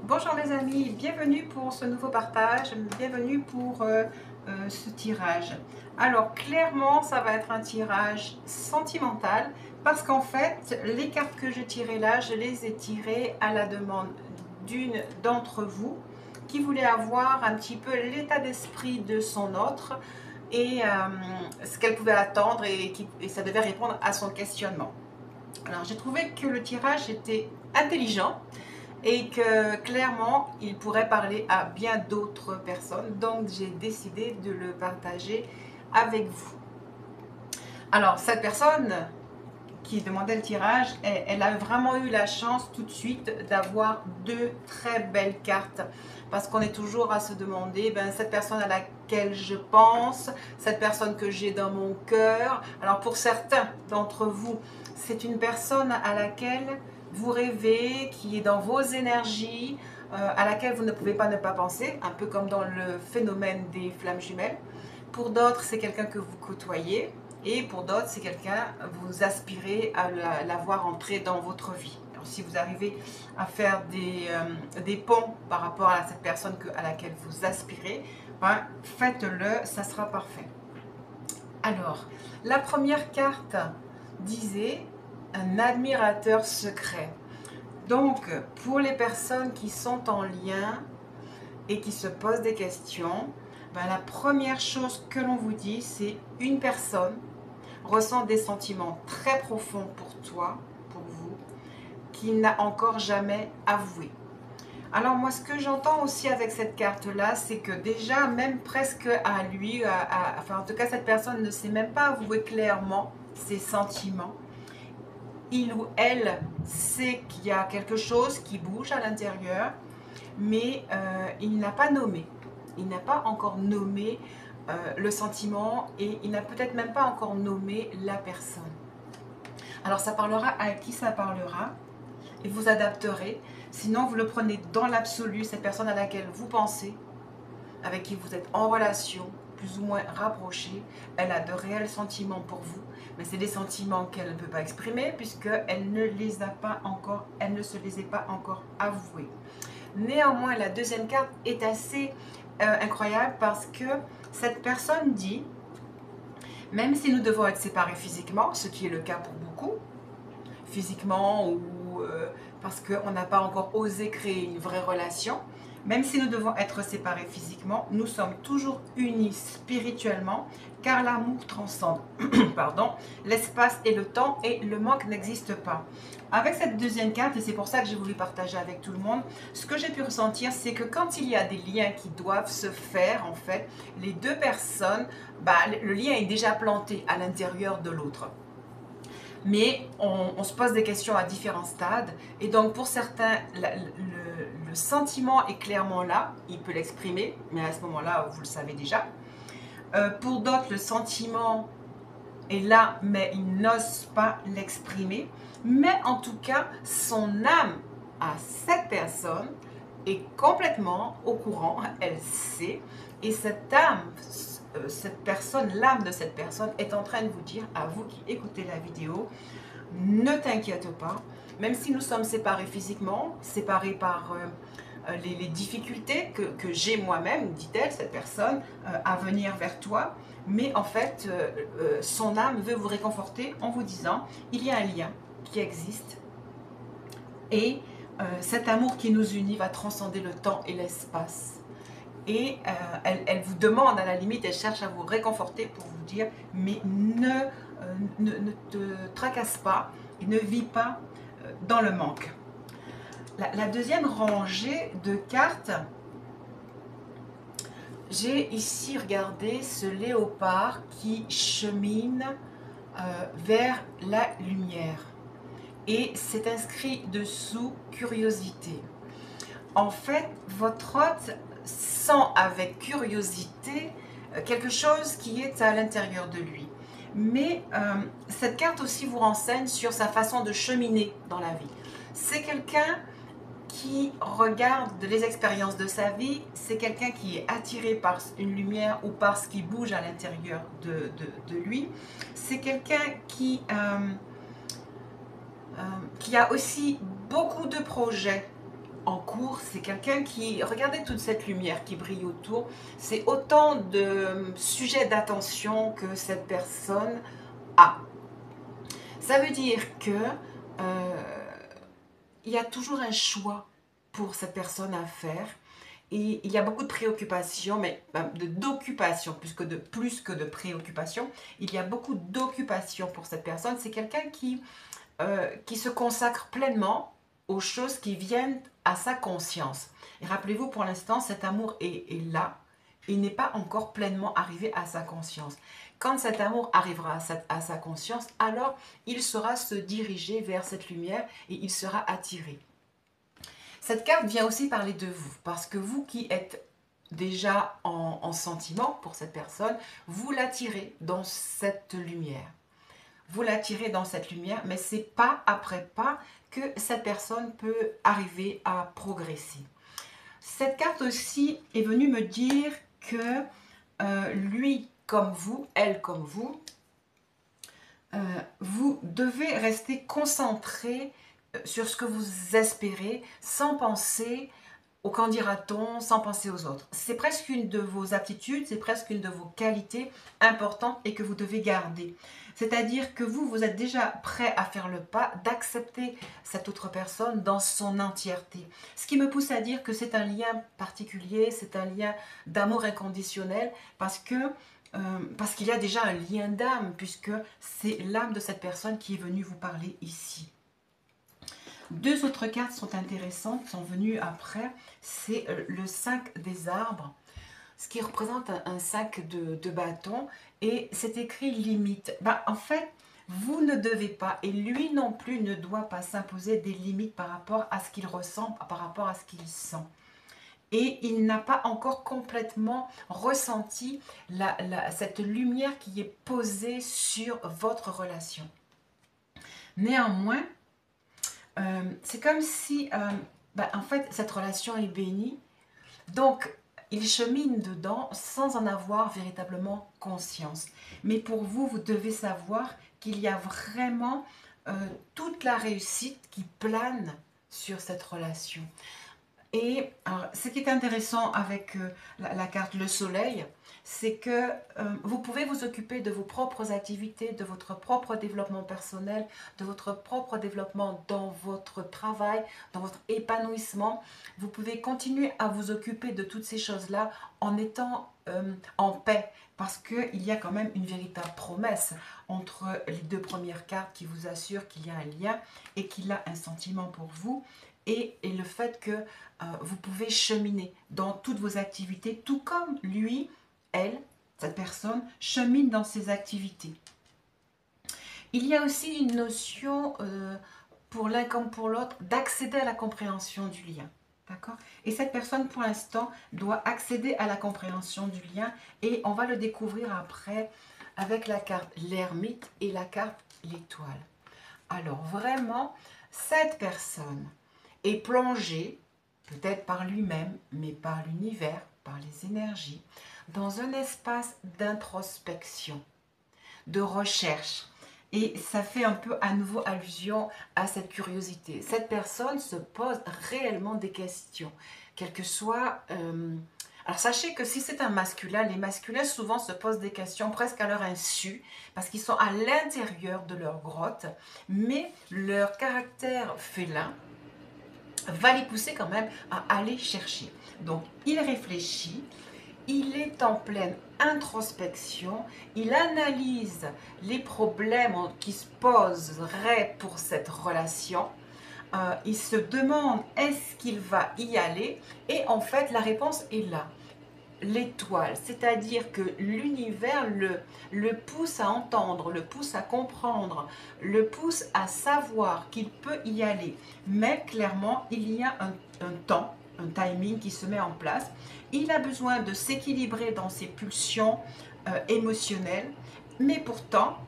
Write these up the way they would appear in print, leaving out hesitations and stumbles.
Bonjour les amis, bienvenue pour ce nouveau partage, bienvenue pour ce tirage. Alors clairement ça va être un tirage sentimental parce qu'en fait les cartes que je tirais là, je les ai tirées à la demande d'une d'entre vous qui voulait avoir un petit peu l'état d'esprit de son autre et ce qu'elle pouvait attendre et ça devait répondre à son questionnement. Alors j'ai trouvé que le tirage était intelligent et que clairement il pourrait parler à bien d'autres personnes, donc j'ai décidé de le partager avec vous. Alors cette personne qui demandait le tirage, elle a vraiment eu la chance tout de suite d'avoir deux très belles cartes, parce qu'on est toujours à se demander, cette personne à laquelle je pense, cette personne que j'ai dans mon cœur. Alors pour certains d'entre vous, c'est une personne à laquelle vous rêvez, qui est dans vos énergies, à laquelle vous ne pouvez pas ne pas penser, un peu comme dans le phénomène des flammes jumelles. Pour d'autres, c'est quelqu'un que vous côtoyez. Et pour d'autres, c'est quelqu'un, vous aspirez à la voir entrer dans votre vie. Alors, si vous arrivez à faire des ponts par rapport à cette personne à laquelle vous aspirez, faites-le, ça sera parfait. Alors, la première carte disait un admirateur secret. Donc, pour les personnes qui sont en lien et qui se posent des questions, la première chose que l'on vous dit, c'est une personne ressent des sentiments très profonds pour toi, pour vous, qu'il n'a encore jamais avoué. Alors moi, ce que j'entends aussi avec cette carte-là, c'est que déjà, même presque à lui, enfin en tout cas, cette personne ne sait même pas avouer clairement ses sentiments. Il ou elle sait qu'il y a quelque chose qui bouge à l'intérieur, mais il n'a pas nommé. Il n'a pas encore nommé le sentiment et il n'a peut-être même pas encore nommé la personne. Alors ça parlera à qui ça parlera et vous adapterez. Sinon vous le prenez dans l'absolu, cette personne à laquelle vous pensez, avec qui vous êtes en relation, plus ou moins rapprochée, elle a de réels sentiments pour vous, mais c'est des sentiments qu'elle ne peut pas exprimer puisqu'elle ne les a pas encore, elle ne se les est pas encore avoués. Néanmoins, la deuxième carte est assez incroyable parce que cette personne dit, même si nous devons être séparés physiquement, ce qui est le cas pour beaucoup, physiquement ou parce qu'on n'a pas encore osé créer une vraie relation, même si nous devons être séparés physiquement, nous sommes toujours unis spirituellement, car l'amour transcende pardon, l'espace et le temps et le manque n'existe pas. Avec cette deuxième carte, et c'est pour ça que j'ai voulu partager avec tout le monde, ce que j'ai pu ressentir, c'est que quand il y a des liens qui doivent se faire, en fait, les deux personnes, le lien est déjà planté à l'intérieur de l'autre. Mais on se pose des questions à différents stades. Et donc pour certains, le sentiment est clairement là, il peut l'exprimer, mais à ce moment-là, vous le savez déjà. Pour d'autres, le sentiment est là, mais il n'ose pas l'exprimer. Mais en tout cas, son âme à cette personne est complètement au courant, elle sait. Et cette âme, cette personne, l'âme de cette personne est en train de vous dire, à vous qui écoutez la vidéo, ne t'inquiète pas, même si nous sommes séparés physiquement, séparés par les difficultés que j'ai moi-même, dit-elle, cette personne, à venir vers toi, mais en fait, son âme veut vous réconforter en vous disant, il y a un lien qui existe et cet amour qui nous unit va transcender le temps et l'espace. Et elle vous demande, à la limite, elle cherche à vous réconforter pour vous dire, mais ne te tracasse pas et ne vis pas dans le manque. La deuxième rangée de cartes, j'ai ici regardé ce léopard qui chemine vers la lumière. Et c'est inscrit dessous curiosité. En fait, votre hôte sent avec curiosité quelque chose qui est à l'intérieur de lui. Mais cette carte aussi vous renseigne sur sa façon de cheminer dans la vie. C'est quelqu'un qui regarde les expériences de sa vie, c'est quelqu'un qui est attiré par une lumière ou par ce qui bouge à l'intérieur de lui. C'est quelqu'un qui a aussi beaucoup de projets en cours autour, c'est quelqu'un qui, regardez toute cette lumière qui brille autour, c'est autant de sujets d'attention que cette personne a. Ça veut dire que il y a toujours un choix pour cette personne à faire. Et il y a beaucoup de préoccupations, mais d'occupations, plus que de préoccupations. Il y a beaucoup d'occupations pour cette personne. C'est quelqu'un qui se consacre pleinement aux choses qui viennent à sa conscience. Et rappelez-vous, pour l'instant, cet amour est là. Il n'est pas encore pleinement arrivé à sa conscience. Quand cet amour arrivera à sa conscience, alors il saura se diriger vers cette lumière et il sera attiré. Cette carte vient aussi parler de vous, parce que vous qui êtes déjà en sentiment pour cette personne, vous l'attirez dans cette lumière. Vous l'attirez dans cette lumière, mais c'est pas après pas que cette personne peut arriver à progresser. Cette carte aussi est venue me dire que lui comme vous, elle comme vous, vous devez rester concentré sur ce que vous espérez sans penser au qu'en dira-t-on, sans penser aux autres. C'est presque une de vos aptitudes, c'est presque une de vos qualités importantes et que vous devez garder. C'est-à-dire que vous êtes déjà prêt à faire le pas d'accepter cette autre personne dans son entièreté. Ce qui me pousse à dire que c'est un lien particulier, c'est un lien d'amour inconditionnel parce qu'il y a déjà un lien d'âme, puisque c'est l'âme de cette personne qui est venue vous parler ici. Deux autres cartes sont intéressantes, sont venues après. C'est le 5 des arbres, ce qui représente un 5 de bâton. Et c'est écrit limite. En fait, vous ne devez pas, et lui non plus ne doit pas s'imposer des limites par rapport à ce qu'il ressent, par rapport à ce qu'il sent. Et il n'a pas encore complètement ressenti cette lumière qui est posée sur votre relation. Néanmoins, c'est comme si, en fait, cette relation est bénie. Donc, il chemine dedans sans en avoir véritablement conscience. Mais pour vous, vous devez savoir qu'il y a vraiment toute la réussite qui plane sur cette relation. Et alors, ce qui est intéressant avec la carte le soleil, c'est que vous pouvez vous occuper de vos propres activités, de votre propre développement personnel, de votre propre développement dans votre travail, dans votre épanouissement. Vous pouvez continuer à vous occuper de toutes ces choses-là en étant en paix, parce qu'il y a quand même une véritable promesse entre les deux premières cartes qui vous assurent qu'il y a un lien et qu'il a un sentiment pour vous. Et le fait que vous pouvez cheminer dans toutes vos activités, tout comme lui, elle, cette personne, chemine dans ses activités. Il y a aussi une notion, pour l'un comme pour l'autre, d'accéder à la compréhension du lien. D'accord? Et cette personne, pour l'instant, doit accéder à la compréhension du lien. Et on va le découvrir après avec la carte l'ermite et la carte l'étoile. Alors, vraiment, cette personne est plongé, peut-être par lui-même, mais par l'univers, par les énergies, dans un espace d'introspection, de recherche. Et ça fait un peu à nouveau allusion à cette curiosité. Cette personne se pose réellement des questions, quel que soit... Alors sachez que si c'est un masculin, les masculins souvent se posent des questions presque à leur insu, parce qu'ils sont à l'intérieur de leur grotte, mais leur caractère félin va les pousser quand même à aller chercher. Donc, il réfléchit, il est en pleine introspection, il analyse les problèmes qui se poseraient pour cette relation. Il se demande est-ce qu'il va y aller, et en fait la réponse est là. L'étoile, c'est-à-dire que l'univers le pousse à entendre, le pousse à comprendre, le pousse à savoir qu'il peut y aller. Mais clairement, il y a un temps, un timing qui se met en place. Il a besoin de s'équilibrer dans ses pulsions émotionnelles, mais pourtant,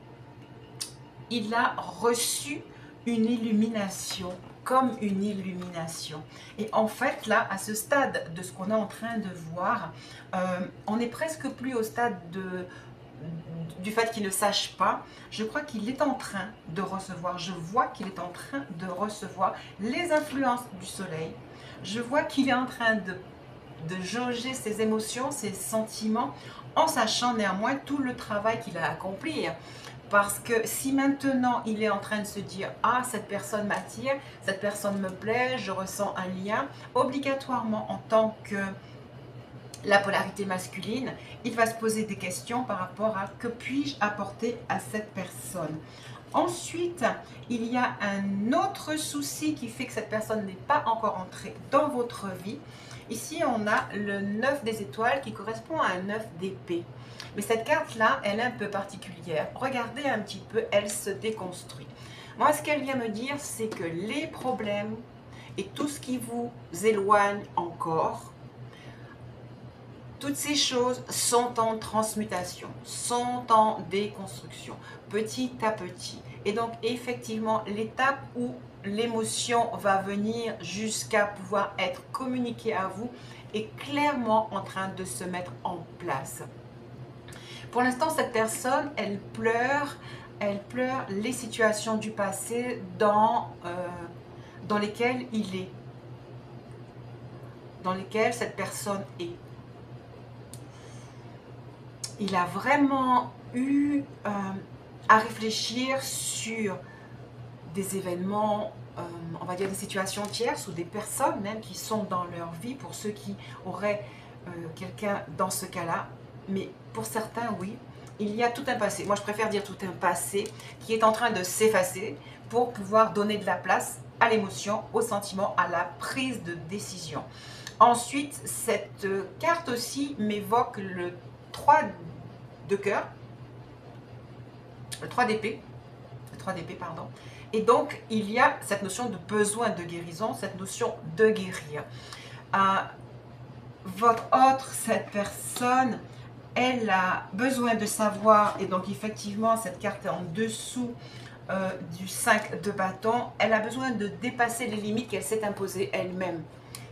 il a reçu une illumination, comme une illumination. Et en fait, là, à ce stade de ce qu'on est en train de voir, on n'est presque plus au stade du fait qu'il ne sache pas. Je crois qu'il est en train de recevoir, je vois qu'il est en train de recevoir les influences du soleil, Je vois qu'il est en train de jauger ses émotions, ses sentiments, en sachant néanmoins tout le travail qu'il a à accomplir. Parce que si maintenant il est en train de se dire « Ah, cette personne m'attire, cette personne me plaît, je ressens un lien », obligatoirement en tant que la polarité masculine, il va se poser des questions par rapport à que puis-je apporter à cette personne. Ensuite, il y a un autre souci qui fait que cette personne n'est pas encore entrée dans votre vie. Ici, on a le 9 des étoiles qui correspond à un 9 d'épée. Mais cette carte-là, elle est un peu particulière. Regardez un petit peu, elle se déconstruit. Moi, ce qu'elle vient me dire, c'est que les problèmes et tout ce qui vous éloigne encore, toutes ces choses sont en transmutation, sont en déconstruction, petit à petit. Et donc, effectivement, l'étape où l'émotion va venir jusqu'à pouvoir être communiquée à vous est clairement en train de se mettre en place. Pour l'instant, cette personne, elle pleure les situations du passé dans lesquelles il est, dans lesquelles cette personne est. Il a vraiment eu à réfléchir sur des événements, on va dire des situations tierces ou des personnes même qui sont dans leur vie, pour ceux qui auraient quelqu'un dans ce cas-là. Mais pour certains, oui, il y a tout un passé. Moi, je préfère dire tout un passé qui est en train de s'effacer pour pouvoir donner de la place à l'émotion, au sentiment, à la prise de décision. Ensuite, cette carte aussi m'évoque le 3 de cœur, le 3 d'épée, pardon. Et donc, il y a cette notion de besoin de guérison, cette notion de guérir. Votre autre, cette personne, elle a besoin de savoir, et donc effectivement, cette carte est en dessous du 5 de bâton, elle a besoin de dépasser les limites qu'elle s'est imposées elle-même.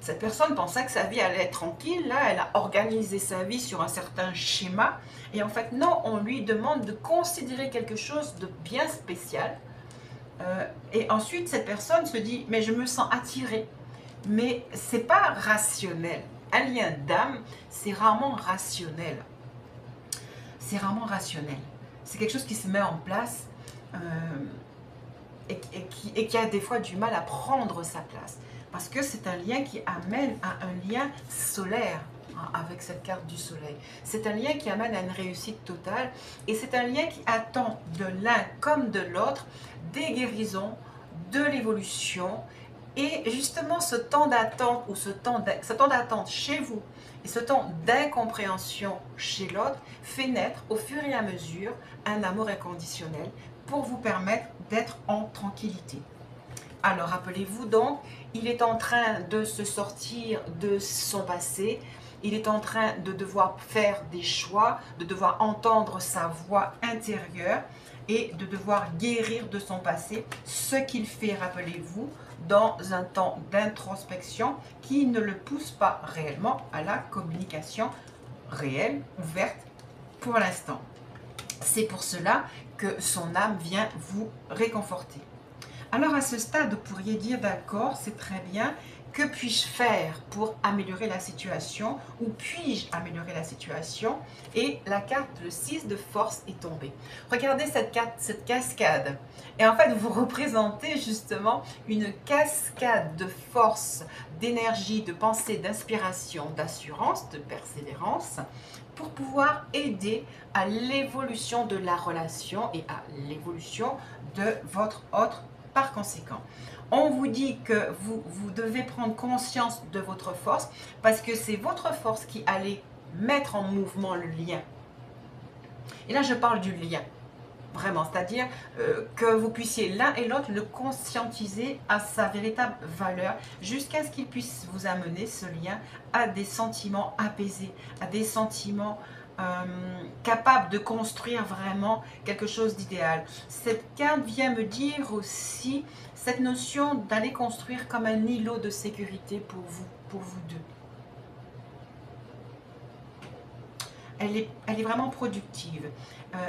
Cette personne pensait que sa vie allait être tranquille, là, elle a organisé sa vie sur un certain schéma, et en fait, non, on lui demande de considérer quelque chose de bien spécial, et ensuite, cette personne se dit, mais je me sens attirée, mais c'est pas rationnel. Un lien d'âme, c'est rarement rationnel. C'est rarement rationnel. C'est quelque chose qui se met en place et qui a des fois du mal à prendre sa place. Parce que c'est un lien qui amène à un lien solaire, hein, avec cette carte du soleil. C'est un lien qui amène à une réussite totale. Et c'est un lien qui attend de l'un comme de l'autre des guérisons, de l'évolution. Et justement, ce temps d'attente ou ce temps d'attente chez vous et ce temps d'incompréhension chez l'autre fait naître au fur et à mesure un amour inconditionnel pour vous permettre d'être en tranquillité. Alors, rappelez-vous donc, il est en train de se sortir de son passé, il est en train de devoir faire des choix, de devoir entendre sa voix intérieure et de devoir guérir de son passé, ce qu'il fait, rappelez-vous, dans un temps d'introspection qui ne le pousse pas réellement à la communication réelle, ouverte pour l'instant. C'est pour cela que son âme vient vous réconforter. Alors à ce stade, vous pourriez dire d'accord, c'est très bien, que puis-je faire pour améliorer la situation ou puis-je améliorer la situation? Et la carte, le 6 de force est tombée. Regardez cette carte, cette cascade. Et en fait, vous représentez justement une cascade de force, d'énergie, de pensée, d'inspiration, d'assurance, de persévérance pour pouvoir aider à l'évolution de la relation et à l'évolution de votre autre. Par conséquent, on vous dit que vous devez prendre conscience de votre force parce que c'est votre force qui allait mettre en mouvement le lien. Et là, je parle du lien, vraiment, c'est-à-dire que vous puissiez l'un et l'autre le conscientiser à sa véritable valeur jusqu'à ce qu'il puisse vous amener, ce lien, à des sentiments apaisés, à des sentiments capable de construire vraiment quelque chose d'idéal. Cette carte vient me dire aussi cette notion d'aller construire comme un îlot de sécurité pour vous deux. Elle est vraiment productive.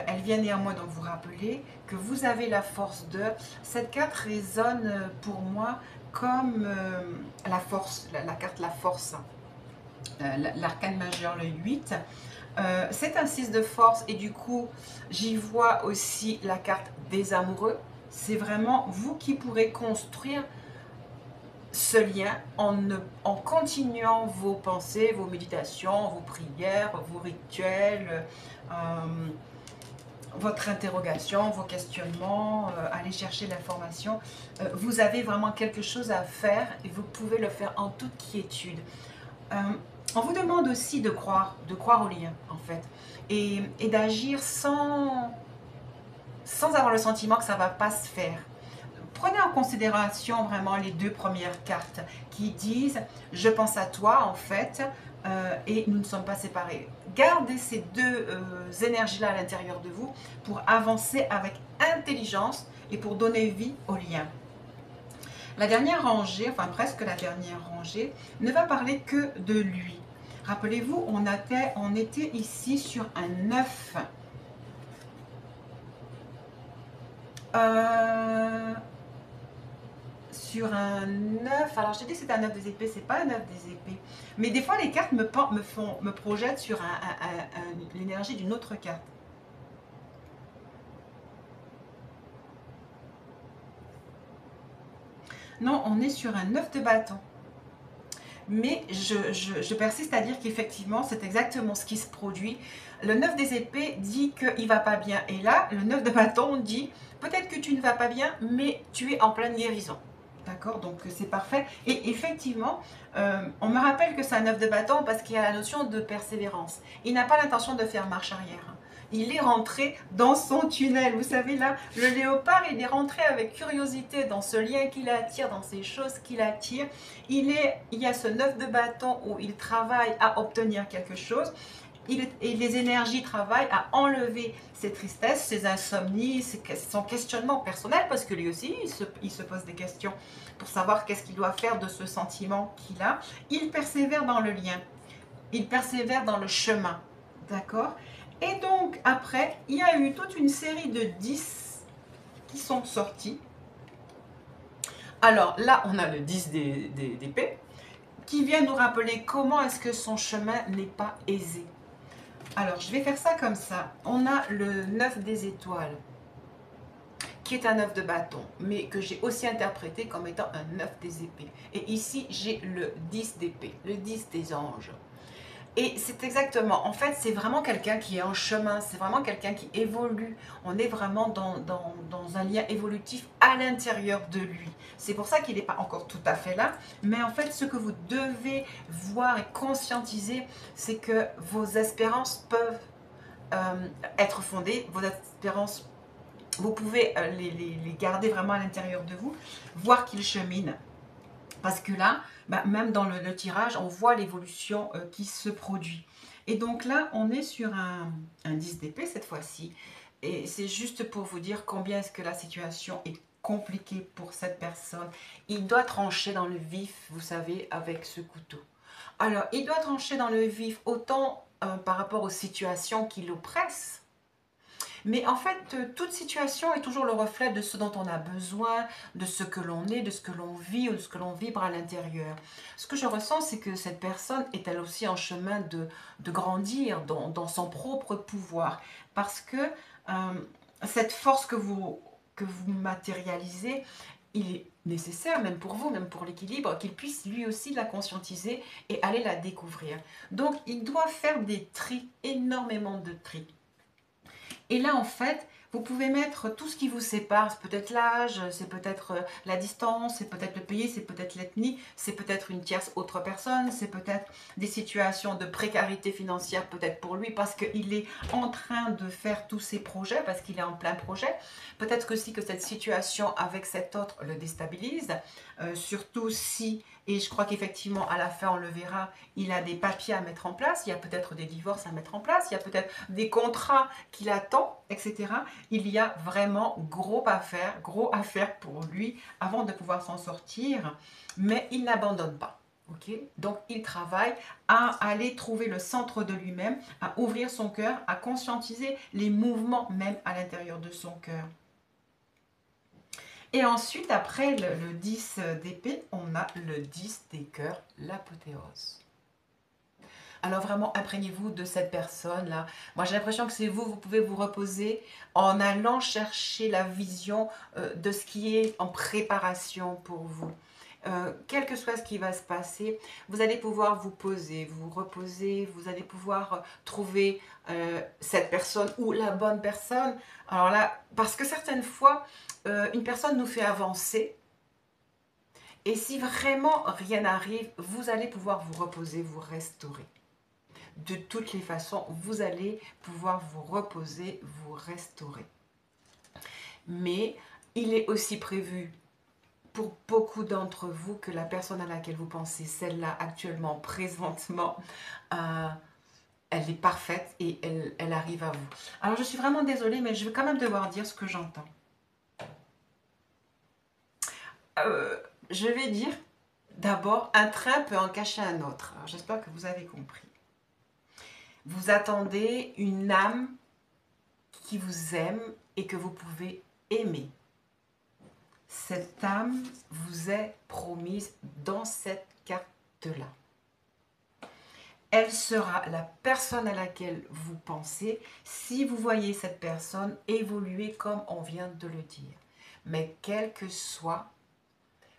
Elle vient néanmoins donc vous rappeler que vous avez la force de... Cette carte résonne pour moi comme la force, la carte la force, l'arcane majeur, le 8. C'est un 6 de force et du coup, j'y vois aussi la carte des amoureux. C'est vraiment vous qui pourrez construire ce lien en continuant vos pensées, vos méditations, vos prières, vos rituels, votre interrogation, vos questionnements, aller chercher l'information. Vous avez vraiment quelque chose à faire et vous pouvez le faire en toute quiétude. On vous demande aussi de croire au lien en fait, et d'agir sans avoir le sentiment que ça ne va pas se faire. Prenez en considération vraiment les deux premières cartes qui disent « Je pense à toi en fait et nous ne sommes pas séparés ». Gardez ces deux énergies-là à l'intérieur de vous pour avancer avec intelligence et pour donner vie au lien. La dernière rangée, enfin presque la dernière rangée, ne va parler que de lui. Rappelez-vous, on était ici sur un 9. Sur un 9, alors je te dis que c'est un 9 des épées, c'est pas un 9 des épées. Mais des fois les cartes me projettent sur l'énergie d'une autre carte. Non, on est sur un 9 de bâton. Mais je persiste à dire qu'effectivement, c'est exactement ce qui se produit. Le 9 des épées dit qu'il ne va pas bien. Et là, le 9 de bâton dit, peut-être que tu ne vas pas bien, mais tu es en pleine guérison. D'accord, donc c'est parfait. Et effectivement, on me rappelle que c'est un 9 de bâton parce qu'il y a la notion de persévérance. Il n'a pas l'intention de faire marche arrière. Il est rentré dans son tunnel. Vous savez là, le léopard, il est rentré avec curiosité dans ce lien qu'il attire, dans ces choses qu'il attire. Il y a ce 9 de bâton où il travaille à obtenir quelque chose. Et les énergies travaillent à enlever ses tristesses, ses insomnies, son questionnement personnel, parce que lui aussi, il se pose des questions pour savoir qu'est-ce qu'il doit faire de ce sentiment qu'il a. Il persévère dans le lien, il persévère dans le chemin, d'accord? Et donc, après, il y a eu toute une série de 10 qui sont sortis. Alors là, on a le 10 d'épée, qui vient nous rappeler comment est-ce que son chemin n'est pas aisé. Alors, je vais faire ça comme ça. On a le 9 des étoiles, qui est un 9 de bâton, mais que j'ai aussi interprété comme étant un 9 des épées. Et ici, j'ai le 10 d'épée, le 10 des anges. Et c'est exactement, en fait, c'est vraiment quelqu'un qui est en chemin, c'est vraiment quelqu'un qui évolue. On est vraiment dans un lien évolutif à l'intérieur de lui. C'est pour ça qu'il n'est pas encore tout à fait là. Mais en fait, ce que vous devez voir et conscientiser, c'est que vos espérances peuvent être fondées. Vos espérances, vous pouvez les garder vraiment à l'intérieur de vous, voir qu'ils cheminent. Parce que là, même dans le tirage, on voit l'évolution qui se produit. Et donc là, on est sur un 10 d'épée cette fois-ci. Et c'est juste pour vous dire combien est-ce que la situation est compliquée pour cette personne. Il doit trancher dans le vif, vous savez, avec ce couteau. Alors, il doit trancher dans le vif autant par rapport aux situations qui l'oppressent. Mais en fait, toute situation est toujours le reflet de ce dont on a besoin, de ce que l'on est, de ce que l'on vit ou de ce que l'on vibre à l'intérieur. Ce que je ressens, c'est que cette personne est elle aussi en chemin de grandir dans son propre pouvoir. Parce que cette force que vous matérialisez, il est nécessaire, même pour vous, même pour l'équilibre, qu'il puisse lui aussi la conscientiser et aller la découvrir. Donc, il doit faire des tris, énormément de tris. Et là, en fait, vous pouvez mettre tout ce qui vous sépare. C'est peut-être l'âge, c'est peut-être la distance, c'est peut-être le pays, c'est peut-être l'ethnie, c'est peut-être une tierce autre personne, c'est peut-être des situations de précarité financière peut-être pour lui parce qu'il est en train de faire tous ses projets, parce qu'il est en plein projet. Peut-être aussi que cette situation avec cet autre le déstabilise, surtout si, et je crois qu'effectivement à la fin on le verra, il a des papiers à mettre en place, il y a peut-être des divorces à mettre en place, il y a peut-être des contrats qu'il attend, etc. Il y a vraiment gros à faire pour lui avant de pouvoir s'en sortir, mais il n'abandonne pas. Okay? Donc il travaille à aller trouver le centre de lui-même, à ouvrir son cœur, à conscientiser les mouvements même à l'intérieur de son cœur. Et ensuite, après le 10 d'épée, on a le 10 des cœurs, l'apothéose. Alors vraiment, imprégnez-vous de cette personne-là. Moi, j'ai l'impression que c'est vous, vous pouvez vous reposer en allant chercher la vision de ce qui est en préparation pour vous. Quel que soit ce qui va se passer, vous allez pouvoir vous poser, vous reposer, vous allez pouvoir trouver cette personne ou la bonne personne. Alors là, parce que certaines fois, une personne nous fait avancer, et si vraiment rien n'arrive, vous allez pouvoir vous reposer, vous restaurer. De toutes les façons, vous allez pouvoir vous reposer, vous restaurer. Mais il est aussi prévu pour beaucoup d'entre vous que la personne à laquelle vous pensez, celle-là actuellement, présentement, elle est parfaite et elle arrive à vous. Alors je suis vraiment désolée, mais je vais quand même devoir dire ce que j'entends. Je vais dire d'abord, un train peut en cacher un autre. J'espère que vous avez compris. Vous attendez une âme qui vous aime et que vous pouvez aimer. Cette âme vous est promise dans cette carte-là. Elle sera la personne à laquelle vous pensez si vous voyez cette personne évoluer comme on vient de le dire. Mais quel que soit,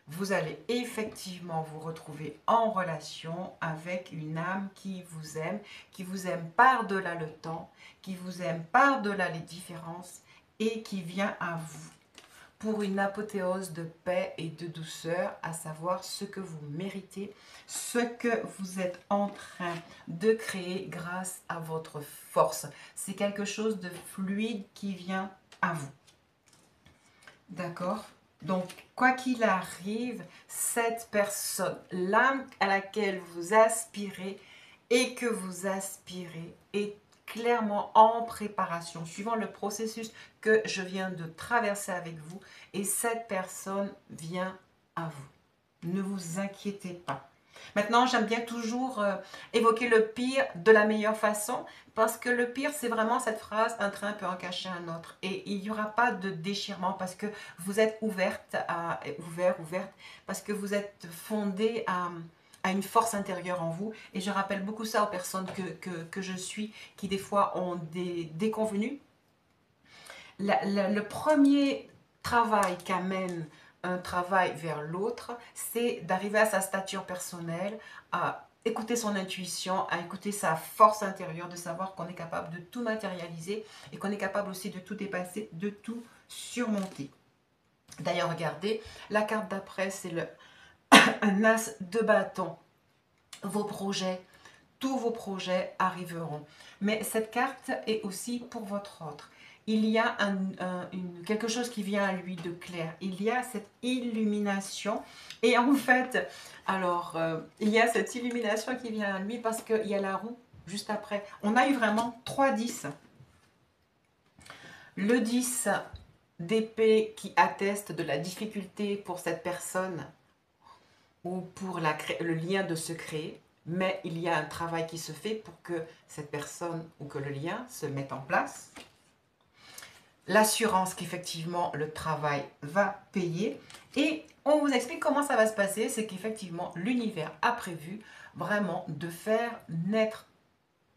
vous allez effectivement vous retrouver en relation avec une âme qui vous aime par-delà le temps, qui vous aime par-delà les différences et qui vient à vous pour une apothéose de paix et de douceur, à savoir ce que vous méritez, ce que vous êtes en train de créer grâce à votre force. C'est quelque chose de fluide qui vient à vous. D'accord ? Donc, quoi qu'il arrive, cette personne, l'âme à laquelle vous aspirez et que vous aspirez est clairement en préparation, suivant le processus que je viens de traverser avec vous. Et cette personne vient à vous. Ne vous inquiétez pas. Maintenant, j'aime bien toujours évoquer le pire de la meilleure façon, parce que le pire, c'est vraiment cette phrase, un train peut en cacher un autre. Et il n'y aura pas de déchirement parce que vous êtes ouverte, parce que vous êtes fondée à une force intérieure en vous. Et je rappelle beaucoup ça aux personnes que je suis, qui des fois ont des déconvenues. Le premier travail qu'amène un travail vers l'autre, c'est d'arriver à sa stature personnelle, à écouter son intuition, à écouter sa force intérieure, de savoir qu'on est capable de tout matérialiser et qu'on est capable aussi de tout dépasser, de tout surmonter. D'ailleurs, regardez, la carte d'après, c'est un as de bâton. Vos projets, tous vos projets arriveront. Mais cette carte est aussi pour votre autre. Il y a quelque chose qui vient à lui de clair. Il y a cette illumination. Et en fait, alors, il y a cette illumination qui vient à lui parce qu'il y a la roue juste après. On a eu vraiment 3 10. Le 10 d'épée qui atteste de la difficulté pour cette personne ou pour le lien de se créer. Mais il y a un travail qui se fait pour que cette personne ou que le lien se mette en place. L'assurance qu'effectivement le travail va payer. Et on vous explique comment ça va se passer. C'est qu'effectivement l'univers a prévu vraiment de faire naître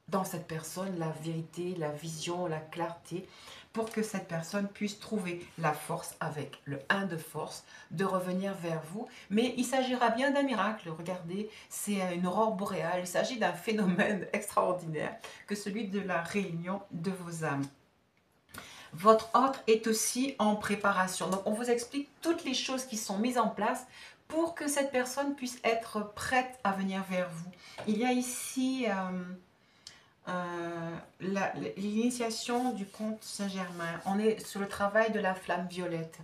dans cette personne la vérité, la vision, la clarté, pour que cette personne puisse trouver la force avec le 1 de force, de revenir vers vous. Mais il s'agira bien d'un miracle. Regardez, c'est une aurore boréale. Il s'agit d'un phénomène extraordinaire que celui de la réunion de vos âmes. Votre autre est aussi en préparation. Donc, on vous explique toutes les choses qui sont mises en place pour que cette personne puisse être prête à venir vers vous. Il y a ici l'initiation du comte Saint-Germain. On est sur le travail de la flamme violette.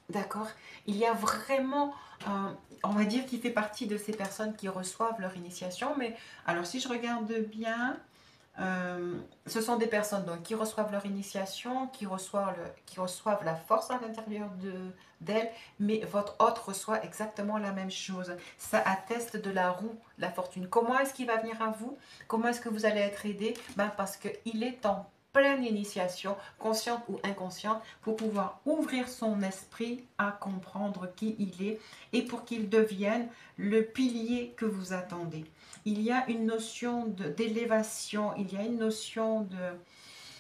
D'accord? Il y a vraiment, on va dire qu'il fait partie de ces personnes qui reçoivent leur initiation. Mais alors, si je regarde bien, ce sont des personnes donc, qui reçoivent leur initiation, qui reçoivent la force à l'intérieur d'elles, mais votre hôte reçoit exactement la même chose. Ça atteste de la roue, la fortune. Comment est-ce qu'il va venir à vous? Comment est-ce que vous allez être aidé? Parce qu'il est en pleine initiation, consciente ou inconsciente, pour pouvoir ouvrir son esprit à comprendre qui il est et pour qu'il devienne le pilier que vous attendez. Il y a une notion d'élévation, il y a une notion de...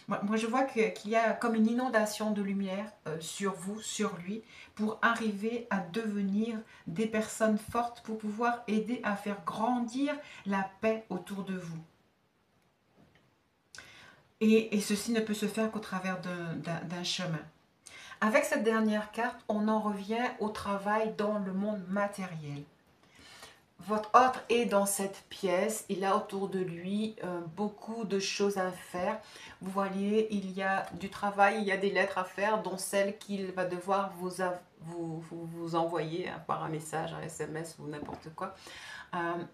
Moi, je vois qu'il y a comme une inondation de lumière sur vous, sur lui, pour arriver à devenir des personnes fortes, pour pouvoir aider à faire grandir la paix autour de vous. Et ceci ne peut se faire qu'au travers d'un chemin. Avec cette dernière carte, on en revient au travail dans le monde matériel. Votre autre est dans cette pièce, il a autour de lui beaucoup de choses à faire. Vous voyez, il y a du travail, il y a des lettres à faire, dont celle qu'il va devoir vous envoyer par un message, un SMS ou n'importe quoi.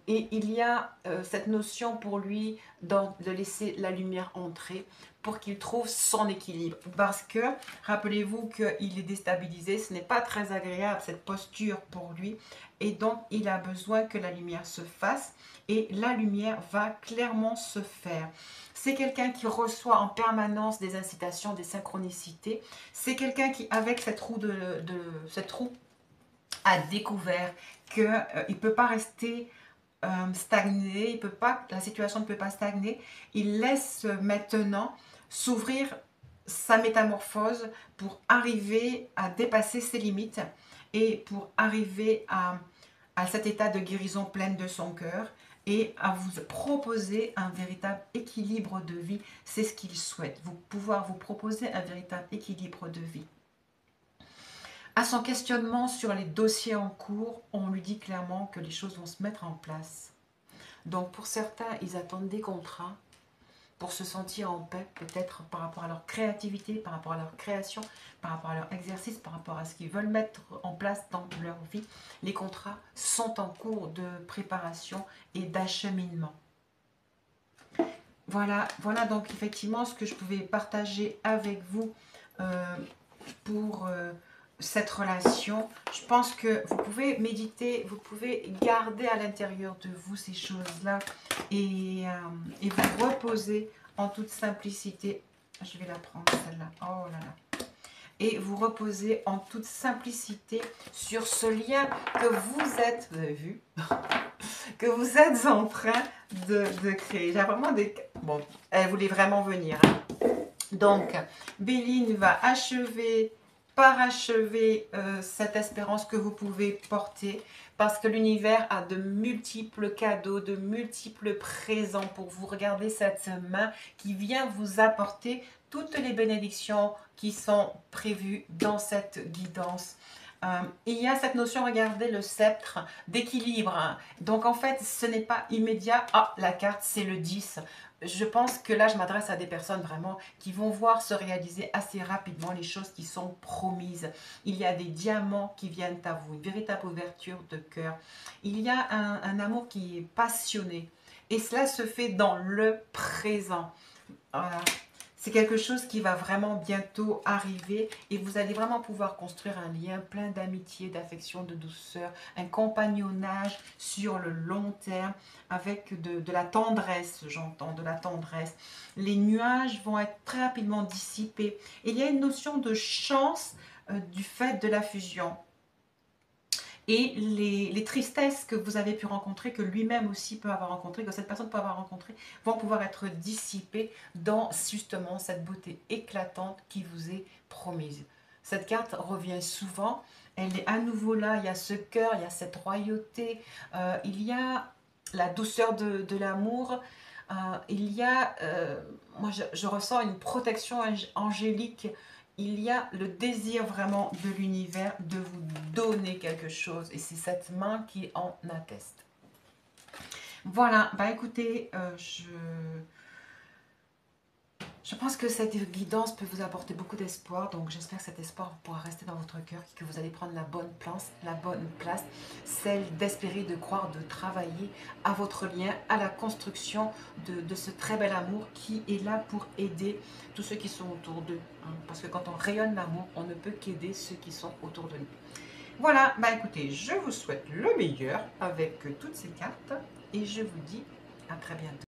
Et il y a cette notion pour lui de laisser la lumière entrer pour qu'il trouve son équilibre. Parce que, rappelez-vous qu'il est déstabilisé, ce n'est pas très agréable cette posture pour lui. Et donc, il a besoin que la lumière se fasse et la lumière va clairement se faire. C'est quelqu'un qui reçoit en permanence des incitations, des synchronicités. C'est quelqu'un qui, avec cette roue, a découvert qu'il ne peut pas rester stagner, la situation ne peut pas stagner. Il laisse maintenant s'ouvrir sa métamorphose pour arriver à dépasser ses limites et pour arriver à cet état de guérison pleine de son cœur et à vous proposer un véritable équilibre de vie. C'est ce qu'il souhaite, pouvoir vous proposer un véritable équilibre de vie. À son questionnement sur les dossiers en cours, on lui dit clairement que les choses vont se mettre en place. Donc pour certains, ils attendent des contrats pour se sentir en paix, peut-être par rapport à leur créativité, par rapport à leur création, par rapport à leur exercice, par rapport à ce qu'ils veulent mettre en place dans leur vie. Les contrats sont en cours de préparation et d'acheminement. Voilà donc effectivement ce que je pouvais partager avec vous pour cette relation. Je pense que vous pouvez méditer, vous pouvez garder à l'intérieur de vous ces choses-là et vous reposer en toute simplicité. Je vais la prendre celle-là. Oh là là. Et vous reposer en toute simplicité sur ce lien que vous êtes, vous avez vu, que vous êtes en train de créer. J'ai vraiment des... Bon, elle voulait vraiment venir. Hein. Donc, Béline va parachever cette espérance que vous pouvez porter parce que l'univers a de multiples cadeaux, de multiples présents pour vous. Regardez cette main qui vient vous apporter toutes les bénédictions qui sont prévues dans cette guidance. Il y a cette notion, regardez le sceptre d'équilibre. Hein. Donc en fait, ce n'est pas immédiat. Ah, la carte, c'est le 10. Je pense que là, je m'adresse à des personnes vraiment qui vont voir se réaliser assez rapidement les choses qui sont promises. Il y a des diamants qui viennent à vous, une véritable ouverture de cœur. Il y a un amour qui est passionné. Et cela se fait dans le présent. Voilà. C'est quelque chose qui va vraiment bientôt arriver et vous allez vraiment pouvoir construire un lien plein d'amitié, d'affection, de douceur, un compagnonnage sur le long terme avec de la tendresse, j'entends, de la tendresse. Les nuages vont être très rapidement dissipés. Et il y a une notion de chance du fait de la fusion. Et les tristesses que vous avez pu rencontrer, que lui-même aussi peut avoir rencontré, que cette personne peut avoir rencontré, vont pouvoir être dissipées dans justement cette beauté éclatante qui vous est promise. Cette carte revient souvent, elle est à nouveau là, il y a ce cœur, il y a cette royauté, il y a la douceur de l'amour, il y a, moi je ressens une protection angélique. Il y a le désir vraiment de l'univers de vous donner quelque chose. Et c'est cette main qui en atteste. Voilà, bah écoutez, je pense que cette guidance peut vous apporter beaucoup d'espoir. Donc j'espère que cet espoir pourra rester dans votre cœur, que vous allez prendre la bonne place, celle d'espérer, de croire, de travailler à votre lien, à la construction de ce très bel amour qui est là pour aider tous ceux qui sont autour d'eux. Hein. Parce que quand on rayonne l'amour, on ne peut qu'aider ceux qui sont autour de nous. Voilà, bah écoutez, je vous souhaite le meilleur avec toutes ces cartes et je vous dis à très bientôt.